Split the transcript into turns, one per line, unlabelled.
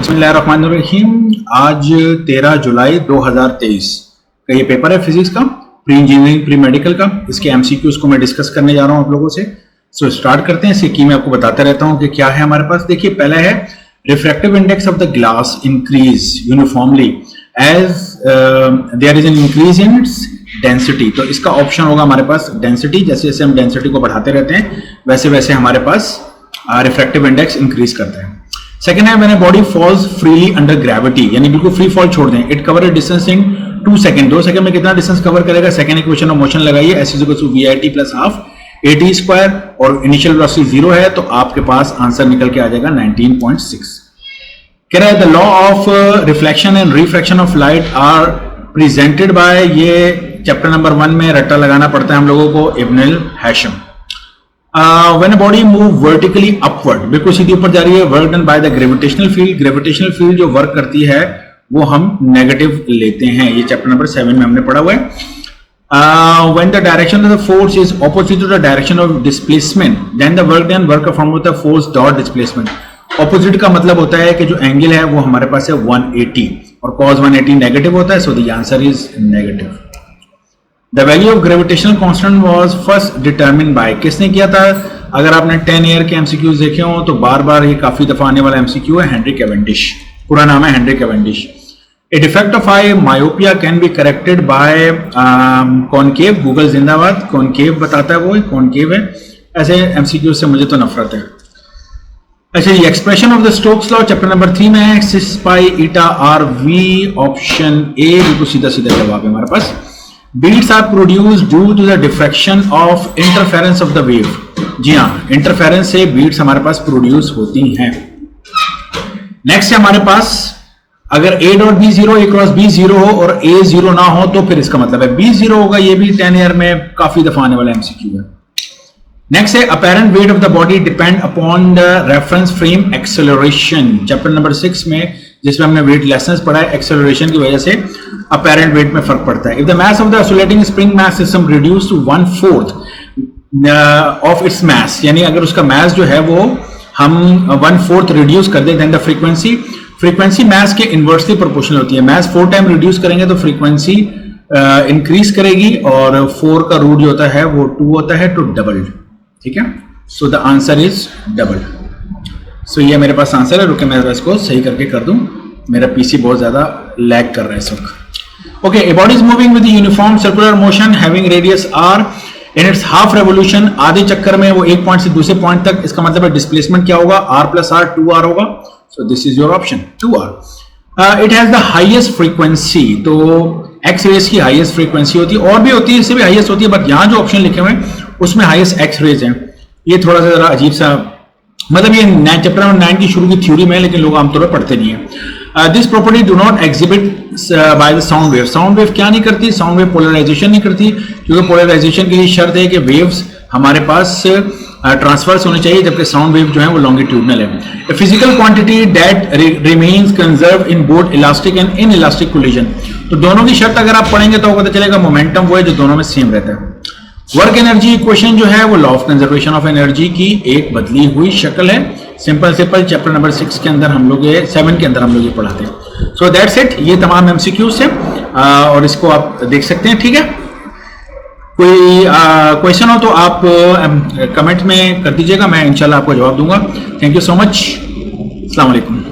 बिस्मिल्लाहिर्रहमानिर्रहीम। आज 13 जुलाई 2023 का ये पेपर है फिजिक्स का, प्री इंजीनियरिंग प्री मेडिकल का। इसके एमसीक्यूज को मैं डिस्कस करने जा रहा हूं आप लोगों से। सो स्टार्ट करते हैं। इसकी की मैं आपको बताता रहता हूं कि क्या है हमारे पास। देखिए, पहला है refractive index of the glass increase uniformly as there is an increase in its density. तो इसका ऑप्शन होगा हमारे पास डेंसिटी। जैसे जैसे हम डेंसिटी को बढ़ाते रहते हैं वैसे वैसे हमारे पास रिफ्रैक्टिव इंडेक्स इंक्रीज करता है। सेकेंड है, when a body falls freely under gravity, यानी बिल्कुल फ्री फॉल छोड़ दें, it cover a distance in 2 second. 2 second में कितना डिस्टेंस कवर करेगा? सेकंड इक्वेशन ऑफ मोशन लगाइए, s = vit + हाफ at², और इनिशियल वेलोसिटी 0 है तो आपके पास आंसर निकल के आ जाएगा 19.6। कह रहा है the law of reflection and refraction of light are presented by, ये चैप्टर नंबर 1 में रट्टा लगाना पड़ता है हम लोगों को, इब्न हैशम। When a body move vertically upward, बिल्कुल सीधी ऊपर जा रही है, work done by the gravitational field. Gravitational field जो वर्क करती है वो हम नेगेटिव लेते हैं, ये चैप्टर नंबर 7 में हमने पढ़ा हुआ है। When the direction of the force is opposite to the direction of displacement, then the work done work performed with the force dot displacement। Opposite का मतलब होता है कि जो एंगल है वो हमारे पास है 180 और cos 180 नेगेटिव होता है, so the answer is negative. The value of gravitational constant was first determined by, किसने किया था? अगर आपने 10 ईयर के एमसीक्यूज देखे हो तो बार बार ये काफी दफा आने वाला एमसीक्यू है, हेनरी कैवेंडिश। पूरा नाम है Henry Cavendish. A defect of eye myopia can be corrected by concave। Google जिंदाबाद, कॉनकेव बताता है, वो कॉनकेव है। ऐसे एमसीक्यू से मुझे तो नफरत है। अच्छा, ये expression of the Stokes law chapter number 3 में है, 6 पाई ईटा आर वी, ऑप्शन ए बिल्कुल सीधा सीधा जवाब है हमारे पास। Beats are produced due to the diffraction of interference of the wave। जी हाँ, इंटरफेरेंस से बीट्स हमारे पास प्रोड्यूस होती हैं। नेक्स्ट है हमारे पास, अगर A dot B 0 A cross B 0 हो और A 0 ना हो तो फिर इसका मतलब है B 0 होगा। ये भी 10 ईयर में काफी दफा आने वाला एमसीक्यू है। नेक्स्ट है apparent weight of the body depend upon the reference frame acceleration, chapter number 6 में, जिसमें हमने वेट लेसनेस पढ़ा है। एक्सेलरेशन की वजह से अपैरेंट वेट में फर्क पड़ता है। If the mass of the oscillating spring mass system reduce to 1/4 of its mass, यानी अगर उसका मास जो है वो हम 1/4 रिड्यूस कर दें, देन द फ्रीक्वेंसी मास के इनवर्सली प्रोपोर्शनल होती है। मास 4 टाइम रिड्यूस करेंगे तो फ्रीक्वेंसी इंक्रीज करेगी, और 4 का रूट जो होता है वो 2 होता है, तो डबल। ठीक है, so the answer is double. So ये मेरे पास आंसर है। रुके मैं इसको सही करके कर दूं, मेरा पीसी बहुत ज्यादा लैग कर रहा है इस वक्त। Okay, a body is moving with uniform circular motion having radius r in its half revolution. आधे चक्कर में वो एक पॉइंट से दूसरे पॉइंट तक, इसका मतलब है डिस्प्लेसमेंट क्या होगा? r + r 2r होगा। So this is your option 2r। It has the highest frequency, तो एक्स रेज की हाईएस्ट फ्रीक्वेंसी होती है, और भी होती है, इससे भी हाईएस्ट होती है, बट यहां जो ऑप्शन लिखे हुए हैं उसमें हाईएस्ट एक्स रेज है। ये थोड़ा सा जरा अजीब सा, मतलब ये चैप्टर नंबर 9 की शुरू की थ्योरी में है, लेकिन लोग आमतौर पर पढ़ते नहीं है। This property do not exhibit by the sound wave. Sound wave क्या नहीं करती? साउंड वेव पोलराइजेशन नहीं करती, क्योंकि पोलराइजेशन के लिए शर्त है कि वेव्स हमारे पास ट्रांसफर्स होने चाहिए, जबकि साउंड वेव जो है वो लॉन्गिट्यूडनल है। Physical quantity that remains conserve in both elastic and in elastic collision. तो दोनों की शर्त अगर आप पढ़ेंगे तो पता चलेगा मोमेंटम वो है जो दोनों में सेम रहता है। वर्क एनर्जी इक्वेशन जो है वो law of conservation of energy की एक बदली हुई शक्ल है। सिंपल चैप्टर नंबर 6 के अंदर हम लोग 7 के अंदर हम लोग ये पढ़ाते हैं। सो दैट्स इट, ये तमाम एमसीक्यूज है और इसको आप देख सकते हैं। ठीक है, कोई क्वेश्चन हो तो आप कमेंट में कर दीजिएगा, मैं इंशाल्लाह आपको जवाब दूंगा। थैंक यू सो मच, अस्सलाम वालेकुम।